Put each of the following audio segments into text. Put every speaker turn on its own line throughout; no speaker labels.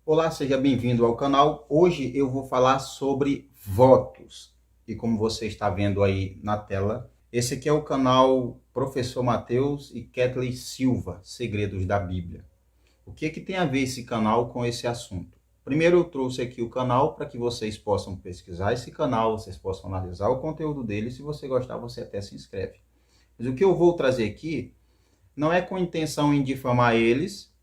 Olá, seja bem-vindo ao canal. Hoje eu vou falar sobre votos. E como você está vendo aí na tela, esse aqui é o canal Professor Mateus e Kathleen Silva, Segredos da Bíblia. O que tem a ver esse canal com esse assunto? Primeiro eu trouxe aqui o canal para que vocês possam pesquisar esse canal, vocês possam analisar o conteúdo dele. Se você gostar, você até se inscreve. Mas o que eu vou trazer aqui não é com intenção em difamar eles,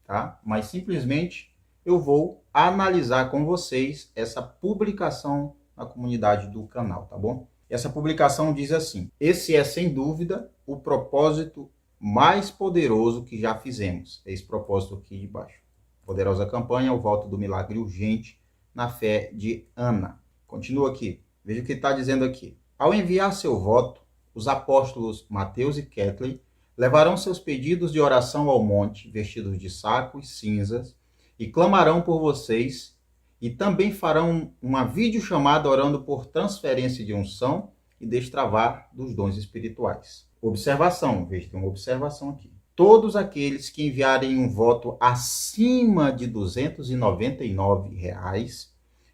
tá? Mas simplesmente eu vou analisar com vocês essa publicação na comunidade do canal, tá bom? Essa publicação diz assim: esse é sem dúvida o propósito mais poderoso que já fizemos. É esse propósito aqui de baixo. Poderosa campanha, o voto do milagre urgente na fé de Ana. Continua aqui. Veja o que está dizendo aqui. Ao enviar seu voto, os apóstolos Mateus e Kathleen levarão seus pedidos de oração ao monte, vestidos de saco e cinzas, e clamarão por vocês, e também farão uma videochamada orando por transferência de unção e destravar dos dons espirituais. Observação, veja, tem uma observação aqui. Todos aqueles que enviarem um voto acima de R$ 299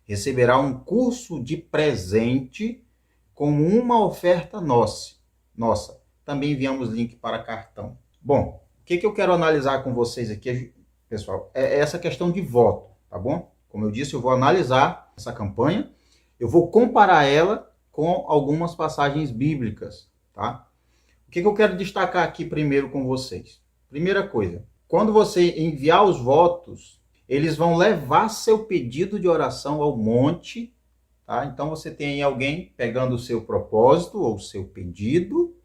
receberá um curso de presente como uma oferta nossa. Também enviamos link para cartão. Bom, o que eu quero analisar com vocês aqui, pessoal, é essa questão de voto, tá bom? Como eu disse, eu vou analisar essa campanha, eu vou comparar ela com algumas passagens bíblicas, tá? O que eu quero destacar aqui primeiro com vocês? Primeira coisa, quando você enviar os votos, eles vão levar seu pedido de oração ao monte, tá? Então você tem aí alguém pegando o seu propósito ou o seu pedido,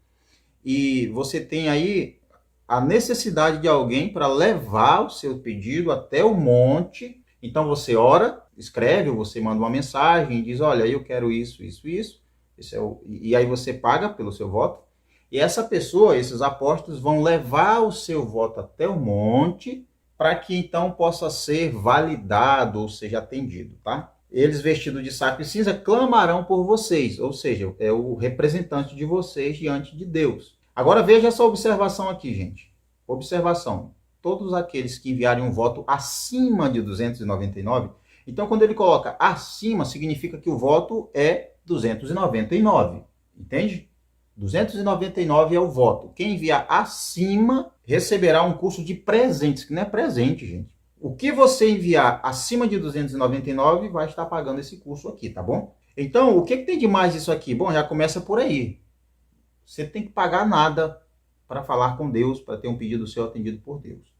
e você tem aí a necessidade de alguém para levar o seu pedido até o monte. Então você ora, escreve, ou você manda uma mensagem e diz: olha, eu quero isso. E aí você paga pelo seu voto. E essa pessoa, esses apóstolos, vão levar o seu voto até o monte para que então possa ser validado, ou seja, atendido, tá? Eles, vestidos de saco e cinza, clamarão por vocês, ou seja, é o representante de vocês diante de Deus. Agora veja essa observação aqui, gente. Observação. Todos aqueles que enviarem um voto acima de 299, então quando ele coloca acima, significa que o voto é 299, entende? 299 é o voto. Quem enviar acima receberá um curso de presentes, que não é presente, gente. O que você enviar acima de 299 vai estar pagando esse curso aqui, tá bom? Então, o que tem de mais isso aqui? Bom, já começa por aí. Você tem que pagar nada para falar com Deus, para ter um pedido seu atendido por Deus,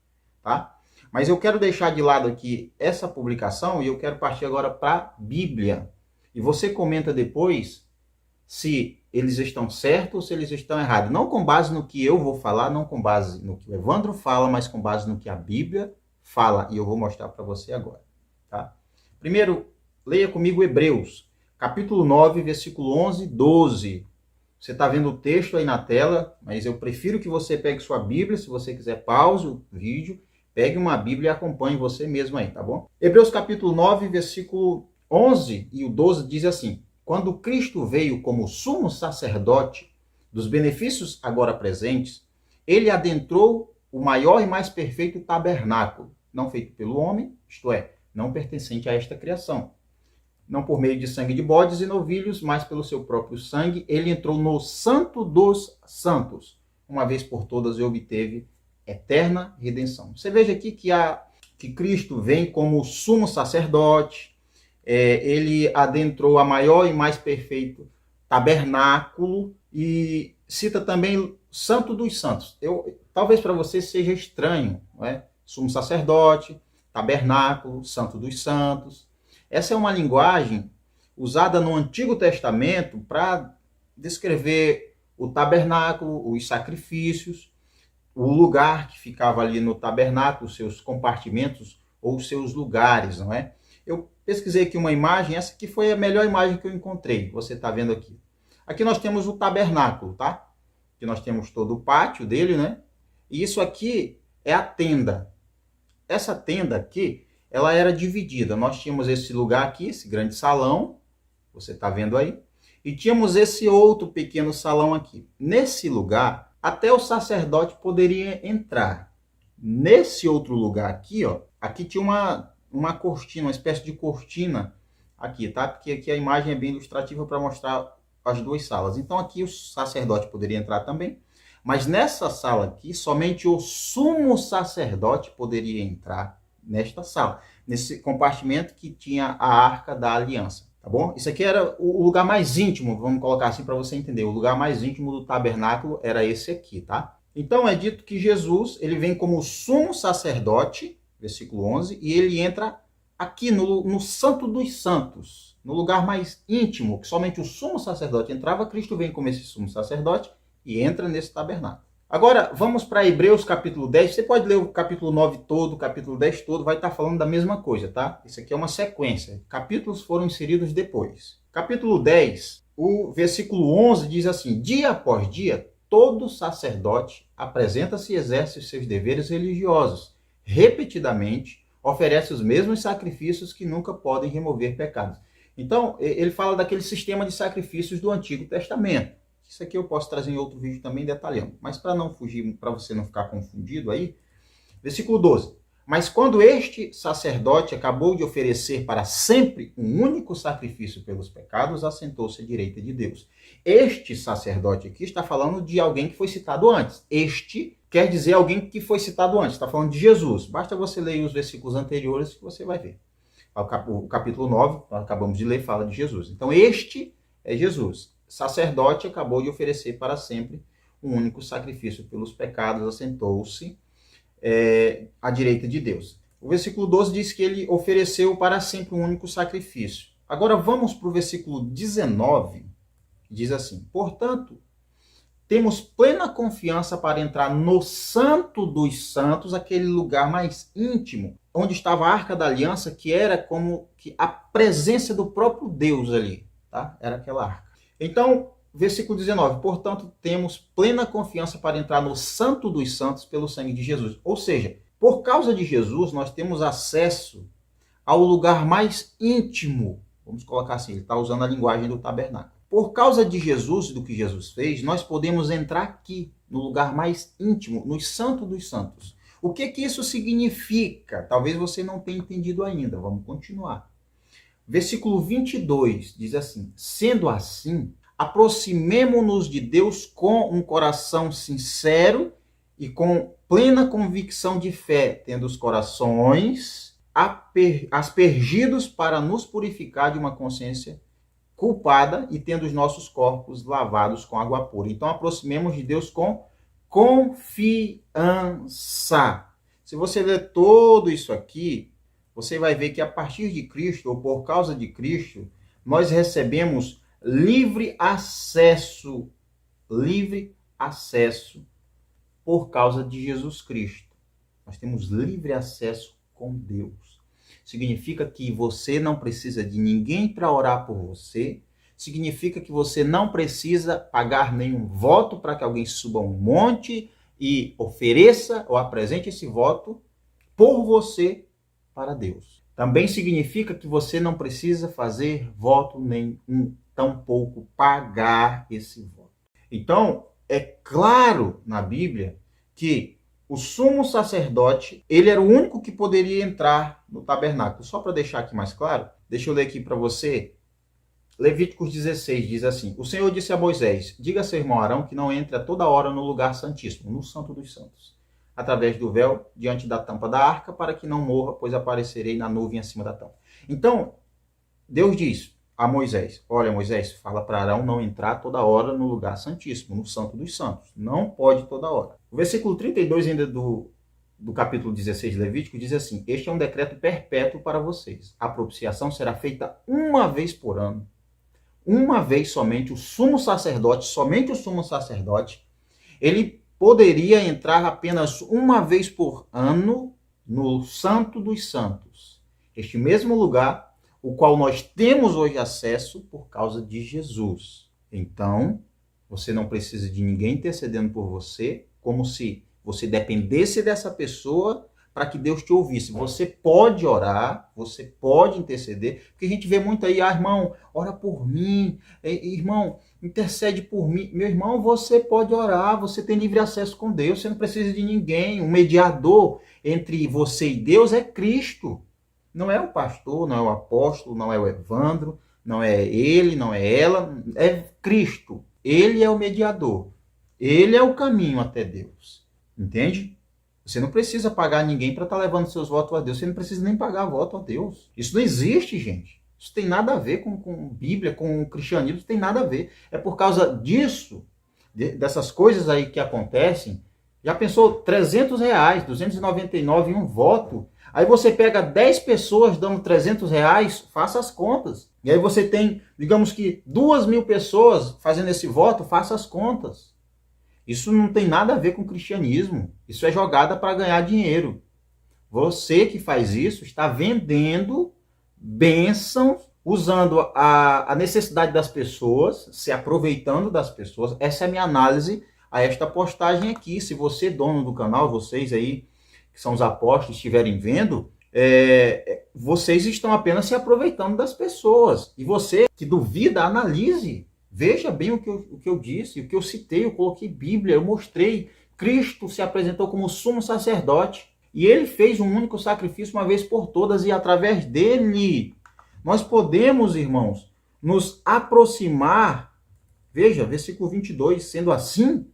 tá? Mas eu quero deixar de lado aqui essa publicação e eu quero partir agora para a Bíblia. E você comenta depois se eles estão certos ou se eles estão errados. Não com base no que eu vou falar, não com base no que o Evandro fala, mas com base no que a Bíblia fala, e eu vou mostrar para você agora, tá? Primeiro, leia comigo Hebreus, capítulo 9, versículo 11 e 12. Você está vendo o texto aí na tela, mas eu prefiro que você pegue sua Bíblia. Se você quiser, pause o vídeo, pegue uma Bíblia e acompanhe você mesmo aí, tá bom? Hebreus capítulo 9, versículo 11 e o 12 diz assim: quando Cristo veio como sumo sacerdote dos benefícios agora presentes, ele adentrou o maior e mais perfeito tabernáculo, não feito pelo homem, isto é, não pertencente a esta criação. Não por meio de sangue de bodes e novilhos, mas pelo seu próprio sangue, ele entrou no Santo dos Santos, uma vez por todas, e obteve eterna redenção. Você veja aqui que Cristo vem como sumo sacerdote, ele adentrou a maior e mais perfeito tabernáculo, e cita também Santo dos Santos. Talvez para você seja estranho, não é? Sumo sacerdote, tabernáculo, Santo dos Santos. Essa é uma linguagem usada no Antigo Testamento para descrever o tabernáculo, os sacrifícios, o lugar que ficava ali no tabernáculo, seus compartimentos ou seus lugares, não é? Eu pesquisei aqui uma imagem, essa aqui foi a melhor imagem que eu encontrei, você está vendo aqui. Aqui nós temos o tabernáculo, tá? Aqui nós temos todo o pátio dele, né? E isso aqui é a tenda. Essa tenda aqui, ela era dividida. Nós tínhamos esse lugar aqui, esse grande salão, você está vendo aí, e tínhamos esse outro pequeno salão aqui. Nesse lugar, até o sacerdote poderia entrar. Nesse outro lugar aqui, ó, aqui tinha uma cortina, uma espécie de cortina aqui, tá? Porque aqui a imagem é bem ilustrativa para mostrar as duas salas. Então aqui o sacerdote poderia entrar também, mas nessa sala aqui, somente o sumo sacerdote poderia entrar nesta sala, nesse compartimento que tinha a Arca da Aliança, tá bom? Isso aqui era o lugar mais íntimo, vamos colocar assim para você entender. O lugar mais íntimo do tabernáculo era esse aqui, tá? Então é dito que Jesus, ele vem como sumo sacerdote, versículo 11, e ele entra aqui no Santo dos Santos, no lugar mais íntimo, que somente o sumo sacerdote entrava. Cristo vem como esse sumo sacerdote e entra nesse tabernáculo. Agora, vamos para Hebreus capítulo 10. Você pode ler o capítulo 9 todo, o capítulo 10 todo, vai estar falando da mesma coisa, tá? Isso aqui é uma sequência. Capítulos foram inseridos depois. Capítulo 10, o versículo 11 diz assim: dia após dia, todo sacerdote apresenta-se e exerce os seus deveres religiosos. Repetidamente, oferece os mesmos sacrifícios que nunca podem remover pecados. Então, ele fala daquele sistema de sacrifícios do Antigo Testamento. Isso aqui eu posso trazer em outro vídeo também detalhando. Mas para não fugir, para você não ficar confundido aí, versículo 12. Mas quando este sacerdote acabou de oferecer para sempre um único sacrifício pelos pecados, assentou-se à direita de Deus. Este sacerdote aqui está falando de alguém que foi citado antes. Este quer dizer alguém que foi citado antes. Está falando de Jesus. Basta você ler os versículos anteriores que você vai ver. O capítulo 9, nós acabamos de ler, fala de Jesus. Então este é Jesus. Sacerdote acabou de oferecer para sempre um único sacrifício pelos pecados, assentou-se à direita de Deus. O versículo 12 diz que ele ofereceu para sempre um único sacrifício. Agora vamos para o versículo 19, que diz assim: portanto, temos plena confiança para entrar no Santo dos Santos, aquele lugar mais íntimo, onde estava a Arca da Aliança, que era como que a presença do próprio Deus ali, tá? Era aquela arca. Então, versículo 19, portanto, temos plena confiança para entrar no Santo dos Santos pelo sangue de Jesus. Ou seja, por causa de Jesus, nós temos acesso ao lugar mais íntimo. Vamos colocar assim, ele está usando a linguagem do tabernáculo. Por causa de Jesus e do que Jesus fez, nós podemos entrar aqui, no lugar mais íntimo, no Santo dos Santos. O que isso significa? Talvez você não tenha entendido ainda. Vamos continuar. Versículo 22 diz assim: sendo assim, aproximemo-nos de Deus com um coração sincero e com plena convicção de fé, tendo os corações aspergidos para nos purificar de uma consciência culpada e tendo os nossos corpos lavados com água pura. Então, aproximemos de Deus com confiança. Se você ler todo isso aqui, você vai ver que a partir de Cristo, ou por causa de Cristo, nós recebemos livre acesso por causa de Jesus Cristo. Nós temos livre acesso com Deus. Significa que você não precisa de ninguém para orar por você. Significa que você não precisa pagar nenhum voto para que alguém suba um monte e ofereça ou apresente esse voto por você para Deus. Também significa que você não precisa fazer voto nenhum, tampouco pagar esse voto. Então, é claro na Bíblia que o sumo sacerdote, ele era o único que poderia entrar no tabernáculo. Só para deixar aqui mais claro, deixa eu ler aqui para você. Levíticos 16 diz assim: o Senhor disse a Moisés: diga a seu irmão Arão que não entre a toda hora no lugar santíssimo, no Santo dos Santos, através do véu, diante da tampa da arca, para que não morra, pois aparecerei na nuvem acima da tampa. Então, Deus diz a Moisés: olha, Moisés, fala para Arão não entrar toda hora no lugar santíssimo, no Santo dos Santos. Não pode toda hora. O versículo 32 ainda do capítulo 16 de Levítico diz assim: este é um decreto perpétuo para vocês. A propiciação será feita uma vez por ano. Uma vez somente. Somente o sumo sacerdote, ele poderia entrar apenas uma vez por ano no Santo dos Santos. Este mesmo lugar, o qual nós temos hoje acesso por causa de Jesus. Então, você não precisa de ninguém intercedendo por você, como se você dependesse dessa pessoa para que Deus te ouvisse. Você pode orar, você pode interceder, porque a gente vê muito aí: irmão, ora por mim, irmão, intercede por mim. Meu irmão, você pode orar, você tem livre acesso com Deus, você não precisa de ninguém. O mediador entre você e Deus é Cristo. Não é o pastor, não é o apóstolo, não é o Evandro, não é ele, não é ela, é Cristo. Ele é o mediador. Ele é o caminho até Deus. Entende? Você não precisa pagar ninguém para estar levando seus votos a Deus. Você não precisa nem pagar voto a Deus. Isso não existe, gente. Isso tem nada a ver com Bíblia, com cristianismo, isso tem nada a ver. É por causa disso, dessas coisas aí que acontecem. Já pensou R$ 300, 299 em um voto? Aí você pega 10 pessoas dando R$ 300, faça as contas. E aí você tem, digamos que 2.000 pessoas fazendo esse voto, faça as contas. Isso não tem nada a ver com cristianismo. Isso é jogada para ganhar dinheiro. Você que faz isso está vendendo bênçãos, usando a necessidade das pessoas, se aproveitando das pessoas. Essa é a minha análise a esta postagem aqui. Se você, dono do canal, vocês aí, que são os apóstolos, estiverem vendo, vocês estão apenas se aproveitando das pessoas. E você que duvida, analise. Veja bem o que eu disse, o que eu citei, eu coloquei Bíblia, eu mostrei. Cristo se apresentou como sumo sacerdote. E ele fez um único sacrifício uma vez por todas, e através dele nós podemos, irmãos, nos aproximar. Veja, versículo 22, sendo assim,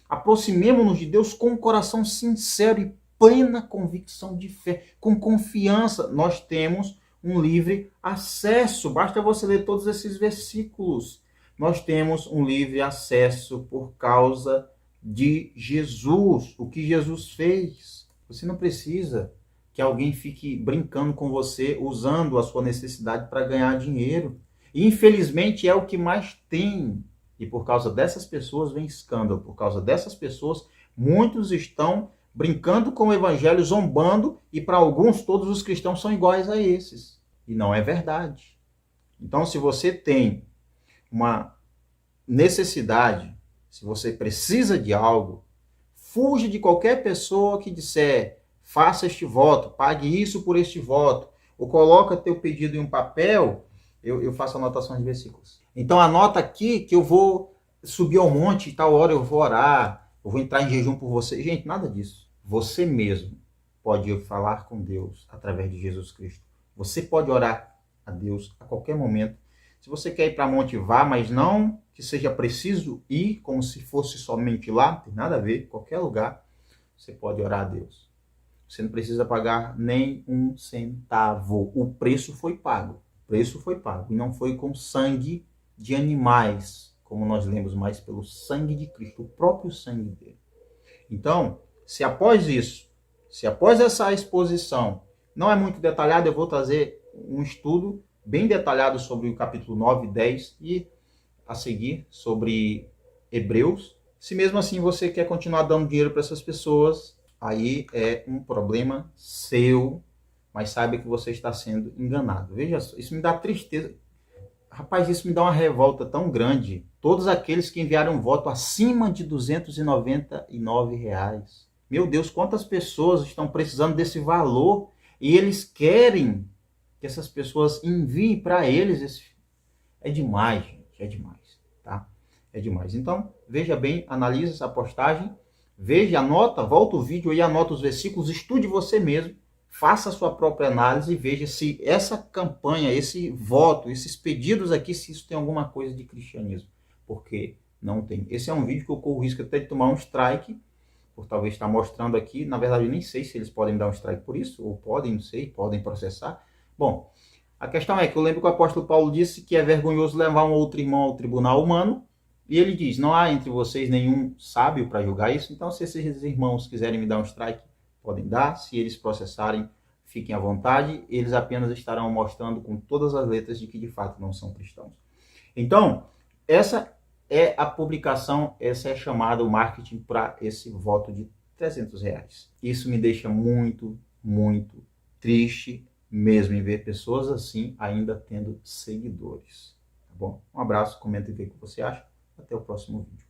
aproximemo-nos de Deus com um coração sincero e plena convicção de fé, com confiança. Nós temos um livre acesso, basta você ler todos esses versículos. Nós temos um livre acesso por causa de Jesus, o que Jesus fez. Você não precisa que alguém fique brincando com você, usando a sua necessidade para ganhar dinheiro. E, infelizmente, é o que mais tem. E por causa dessas pessoas vem escândalo. Por causa dessas pessoas, muitos estão brincando com o evangelho, zombando, e para alguns todos os cristãos são iguais a esses. E não é verdade. Então, se você tem uma necessidade, se você precisa de algo, fuja de qualquer pessoa que disser, faça este voto, pague isso por este voto, ou coloca teu pedido em um papel. Eu faço anotações de versículos. Então anota aqui que eu vou subir ao monte e tal hora eu vou orar, eu vou entrar em jejum por você. Gente, nada disso. Você mesmo pode falar com Deus através de Jesus Cristo. Você pode orar a Deus a qualquer momento. Se você quer ir para monte, vá, mas não que seja preciso ir como se fosse somente lá, não tem nada a ver, qualquer lugar, você pode orar a Deus. Você não precisa pagar nem um centavo. O preço foi pago. O preço foi pago. E não foi com sangue de animais, como nós lemos, mas pelo sangue de Cristo, o próprio sangue dele. Então, se após isso, se após essa exposição, não é muito detalhado, eu vou trazer um estudo bem detalhado sobre o capítulo 9, 10 e a seguir sobre Hebreus. Se mesmo assim você quer continuar dando dinheiro para essas pessoas, aí é um problema seu, mas saiba que você está sendo enganado. Veja só, isso me dá tristeza. Rapaz, isso me dá uma revolta tão grande. Todos aqueles que enviaram voto acima de R$ 299. Meu Deus, quantas pessoas estão precisando desse valor e eles querem que essas pessoas enviem para eles esse... É demais, gente, é demais, tá? É demais. Então, veja bem, analise essa postagem, veja, anota, volta o vídeo e anota os versículos, estude você mesmo, faça a sua própria análise e veja se essa campanha, esse voto, esses pedidos aqui, se isso tem alguma coisa de cristianismo. Porque não tem. Esse é um vídeo que eu corro o risco até de tomar um strike, por talvez estar mostrando aqui. Na verdade, eu nem sei se eles podem dar um strike por isso, ou podem, não sei, podem processar. Bom, a questão é que eu lembro que o apóstolo Paulo disse que é vergonhoso levar um outro irmão ao tribunal humano, e ele diz, não há entre vocês nenhum sábio para julgar isso, então se esses irmãos quiserem me dar um strike, podem dar. Se eles processarem, fiquem à vontade, eles apenas estarão mostrando com todas as letras de que de fato não são cristãos. Então, essa é a publicação, essa é chamada o marketing para esse voto de R$ 300. Isso me deixa muito, muito triste mesmo em ver pessoas assim ainda tendo seguidores. Tá bom? Um abraço, comenta e vê o que você acha. Até o próximo vídeo.